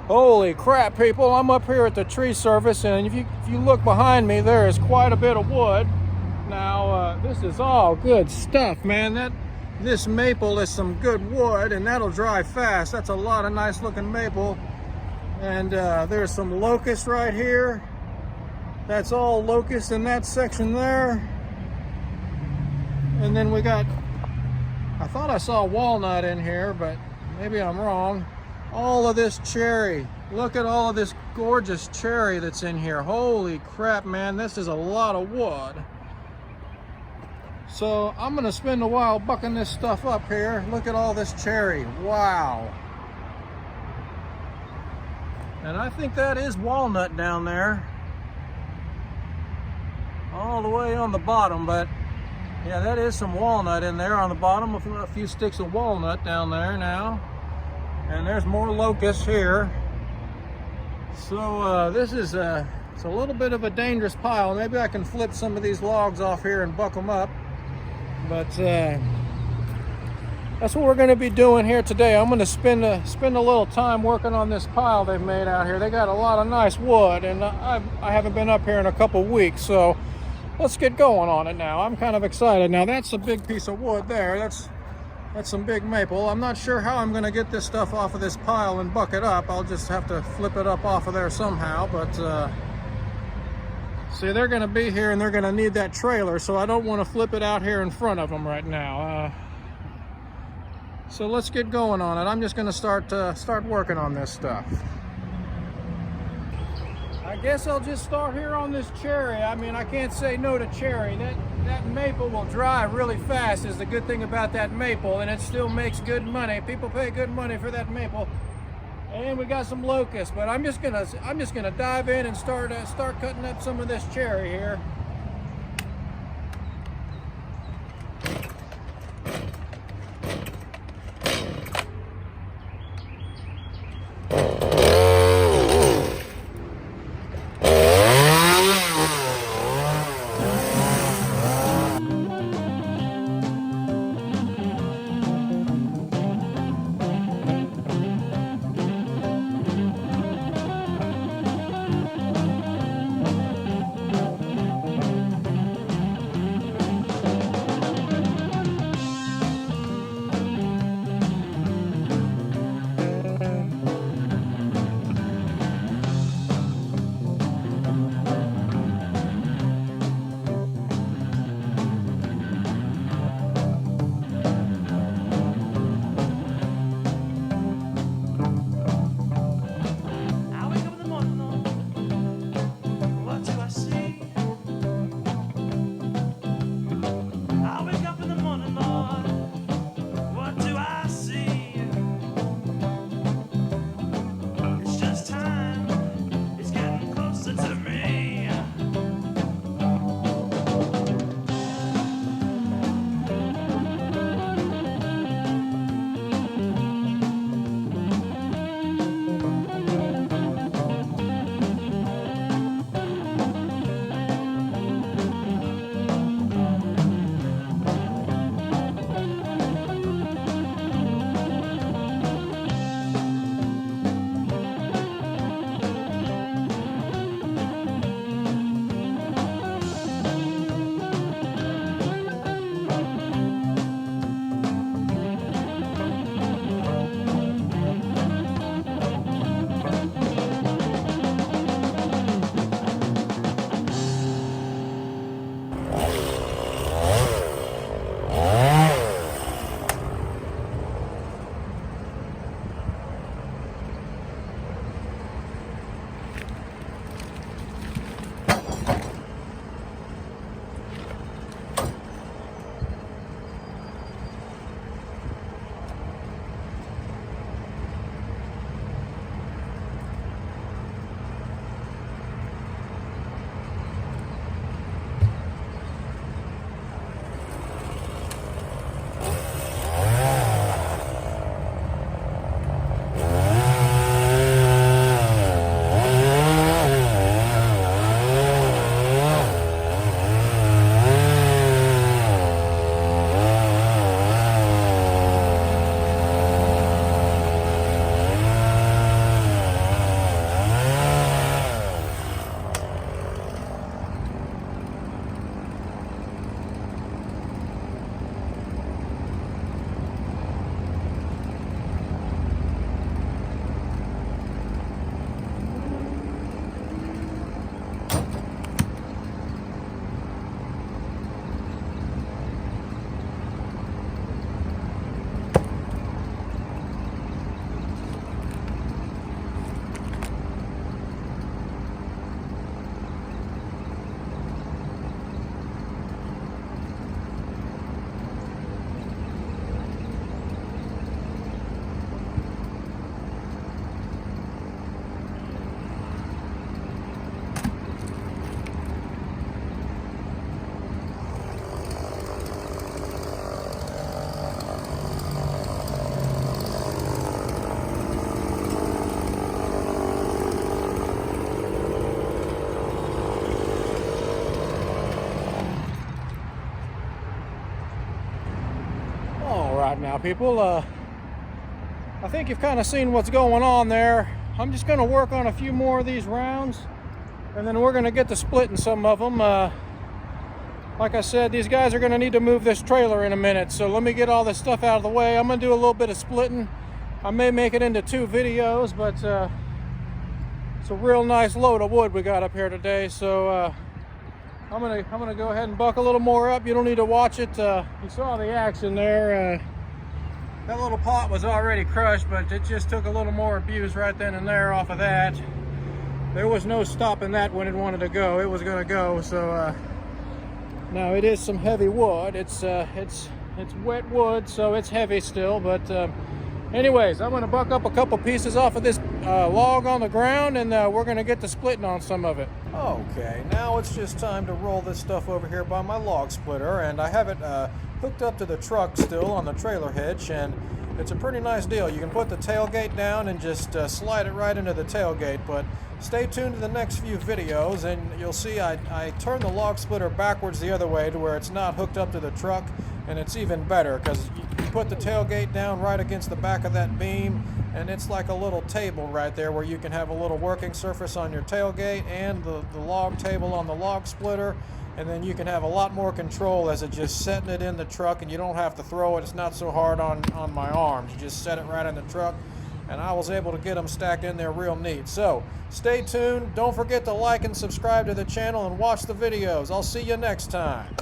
Holy crap, people, I'm up here at the tree service, and if you look behind me, there is quite a bit of wood. Now, this is all good stuff, man. This maple is some good wood, and that'll dry fast. That's a lot of nice looking maple. And there's some locust right here. That's all locust in that section there. And then we got, I thought I saw walnut in here, but maybe I'm wrong. All of this cherry. Look at all of this gorgeous cherry that's in here. Holy crap, man, this is a lot of wood. So I'm gonna spend a while bucking this stuff up here. Look at all this cherry. Wow. And I think that is walnut down there. All the way on the bottom, but yeah, that is some walnut in there on the bottom. A few sticks of walnut down there now. And there's more locust here. So this is it's a little bit of a dangerous pile. Maybe I can flip some of these logs off here and buck them up. But that's what we're going to be doing here today. I'm going to spend a little time working on this pile they've made out here. They got a lot of nice wood, and I haven't been up here in a couple weeks, so let's get going on it now. I'm kind of excited. Now that's a big piece of wood there. That's some big maple. I'm not sure how I'm going to get this stuff off of this pile and buck it up. I'll just have to flip it up off of there somehow. But see, they're going to be here and they're going to need that trailer, so I don't want to flip it out here in front of them right now. So let's get going on it. I'm just going to start working on this stuff. I guess I'll just start here on this cherry. I mean, I can't say no to cherry. That maple will dry really fast is the good thing about that maple, and it still makes good money. People pay good money for that maple. And we got some locust, but I'm just gonna dive in and start cutting up some of this cherry here. now, people. I think you've kind of seen what's going on there. I'm just going to work on a few more of these rounds, and then we're going to get to splitting some of them. Like I said, these guys are going to need to move this trailer in a minute, so let me get all this stuff out of the way. I'm going to do a little bit of splitting. I may make it into 2 videos, but it's a real nice load of wood we got up here today, so I'm gonna go ahead and buck a little more up. You don't need to watch it. You saw the action there. That little pot was already crushed, but it just took a little more abuse right then and there off of that. There was no stopping that when it wanted to go. It was gonna go. So now it is some heavy wood. It's wet wood, so it's heavy still. But anyways, I'm gonna buck up a couple pieces off of this log on the ground, and we're gonna get to splitting on some of it. Okay, now it's just time to roll this stuff over here by my log splitter, and I have it hooked up to the truck still on the trailer hitch, and it's a pretty nice deal. You can put the tailgate down and just slide it right into the tailgate, but stay tuned to the next few videos and you'll see I turn the log splitter backwards the other way to where it's not hooked up to the truck, and it's even better because you put the tailgate down right against the back of that beam, and it's like a little table right there where you can have a little working surface on your tailgate and the log table on the log splitter, and then you can have a lot more control as it just setting it in the truck, and you don't have to throw it. It's not so hard on my arms. You just set it right in the truck, and I was able to get them stacked in there real neat. So stay tuned. Don't forget to like and subscribe to the channel and watch the videos. I'll see you next time.